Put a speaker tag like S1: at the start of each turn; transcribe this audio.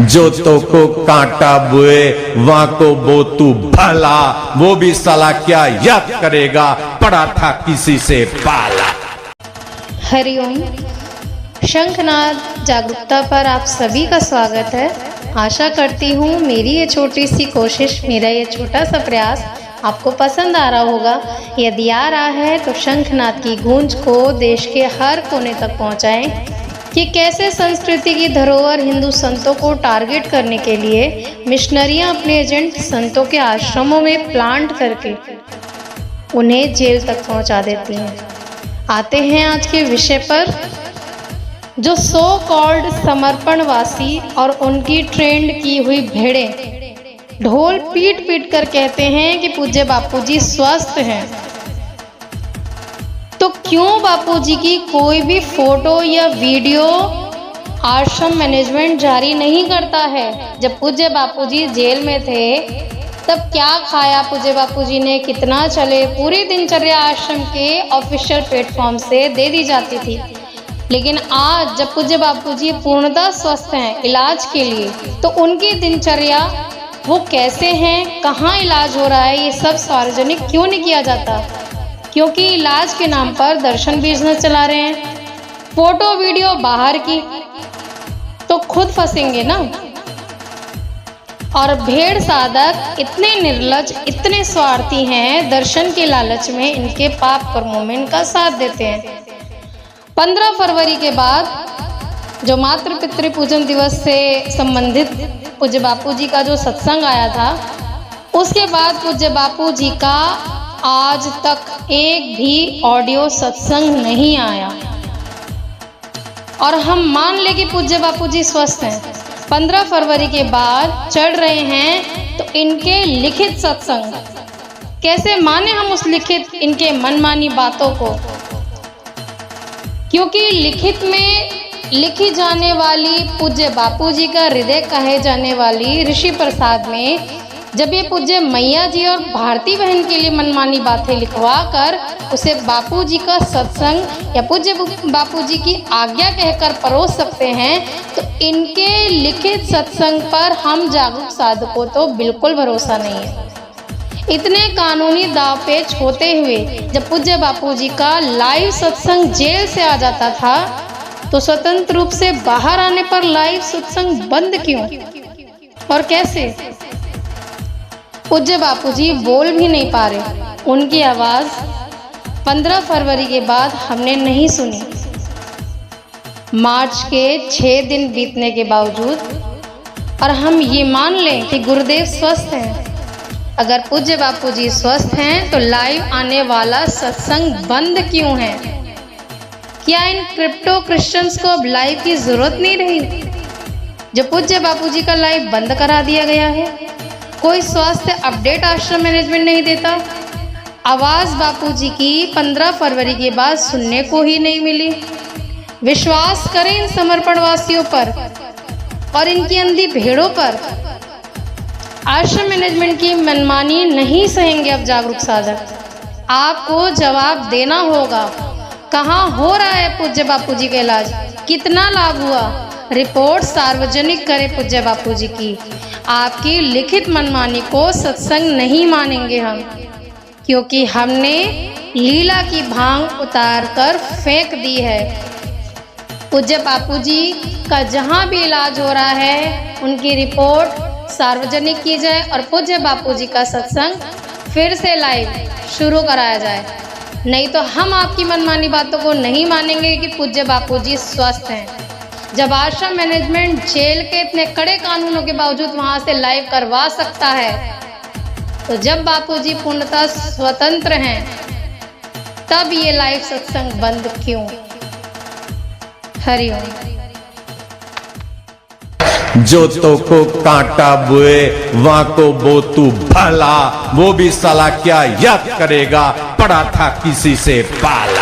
S1: जो तो को कांटा बुए वहां को बो तू भला, वो भी साला क्या याद करेगा, पड़ा था किसी से पाला।
S2: हरिओम। शंखनाद जागरूकता पर आप सभी का स्वागत है। आशा करती हूँ मेरी ये छोटी सी कोशिश, मेरा ये छोटा सा प्रयास आपको पसंद आ रहा होगा। यदि आ रहा है तो शंखनाद की गूंज को देश के हर कोने तक पहुँचाएं कि कैसे संस्कृति की धरोहर हिंदू संतों को टारगेट करने के लिए मिशनरियाँ अपने एजेंट संतों के आश्रमों में प्लांट करके उन्हें जेल तक पहुँचा देती हैं। आते हैं आज के विषय पर। जो सो कॉल्ड समर्पणवासी और उनकी ट्रेंड की हुई भेड़ें ढोल पीट पीट कर कहते हैं कि पूज्य बापूजी स्वस्थ हैं, तो क्यों बापूजी की कोई भी फोटो या वीडियो आश्रम मैनेजमेंट जारी नहीं करता है? जब पूज्य बापूजी जेल में थे तब क्या खाया पूज्य बापूजी ने, कितना चले, पूरी दिनचर्या आश्रम के ऑफिशियल प्लेटफॉर्म से दे दी जाती थी। लेकिन आज जब पूज्य बापूजी पूर्णतः स्वस्थ हैं इलाज के लिए, तो उनकी दिनचर्या वो कैसे हैं, कहाँ इलाज हो रहा है, ये सब सार्वजनिक क्यों नहीं किया जाता? क्योंकि इलाज के नाम पर दर्शन बिजनेस चला रहे हैं। फोटो वीडियो बाहर की तो खुद फंसेंगे ना। और भेड़ साधक इतने निर्लज, इतने स्वार्थी हैं, दर्शन के लालच में इनके पाप कर्मों में इनका साथ देते हैं। 15 फरवरी के बाद जो मातृ पितृ पूजन दिवस से संबंधित पूज्य बापूजी का जो सत्संग आया था, उसके बाद पूज्य बापूजी का आज तक एक भी ऑडियो सत्संग नहीं आया। और हम मान ले कि पूज्य बापूजी स्वस्थ हैं, 15 फरवरी के बाद चढ़ रहे हैं, तो इनके लिखित सत्संग कैसे माने हम उस लिखित इनके मनमानी बातों को? क्योंकि लिखित में लिखी जाने वाली पूज्य बापूजी का हृदय कहे जाने वाली ऋषि प्रसाद में जब ये पूज्य मैया जी और भारती बहन के लिए मनमानी बातें लिखवा कर उसे बापूजी का सत्संग या पूज्य बापूजी की आज्ञा कहकर परोस सकते हैं, तो इनके लिखित सत्संग पर हम जागरूक साधकों तो बिल्कुल भरोसा नहीं है। इतने कानूनी दाव पेच होते हुए जब पूज्य बापूजी का लाइव सत्संग जेल से आ जाता था, तो स्वतंत्र रूप से बाहर आने पर लाइव सत्संग बंद क्यों और कैसे? पूज्य बापूजी बोल भी नहीं पा रहे, उनकी आवाज़ 15 फरवरी के बाद हमने नहीं सुनी। मार्च के 6 दिन बीतने के बावजूद और हम ये मान लें कि गुरुदेव स्वस्थ हैं। अगर पूज्य बापूजी स्वस्थ हैं तो लाइव आने वाला सत्संग बंद क्यों है? क्या इन क्रिप्टो क्रिश्चियंस को अब लाइव की जरूरत नहीं रही जो पूज्य बापूजी का लाइव बंद करा दिया गया है? कोई स्वास्थ्य अपडेट आश्रम मैनेजमेंट नहीं देता। आवाज़ बापूजी की 15 फरवरी के बाद सुनने को ही नहीं मिली। विश्वास करें इन समर्पणवासियों पर और इनकी अंधी भेड़ों पर। आश्रम मैनेजमेंट की मनमानी नहीं सहेंगे अब जागरूक साधक। आपको जवाब देना होगा। कहाँ हो रहा है पूज्य बापूजी का इलाज, कितना लाभ हुआ, रिपोर्ट सार्वजनिक करें पूज्य बापूजी की। आपकी लिखित मनमानी को सत्संग नहीं मानेंगे हम, क्योंकि हमने लीला की भांग उतार कर फेंक दी है। पूज्य बापूजी का जहाँ भी इलाज हो रहा है उनकी रिपोर्ट सार्वजनिक की जाए और पूज्य बापूजी का सत्संग फिर से लाइव शुरू कराया जाए। नहीं तो हम आपकी मनमानी बातों को नहीं मानेंगे कि पूज्य बापूजी स्वस्थ हैं। जब आश्रम मैनेजमेंट जेल के इतने कड़े कानूनों के बावजूद वहां से लाइव करवा सकता है, तो जब बापूजी पूर्णतः स्वतंत्र हैं तब ये लाइव सत्संग बंद क्यों? हरिओम।
S1: जो तो को कांटा बुए वहां को बो तू भला, वो भी साला क्या याद करेगा, पड़ा था किसी से पाला।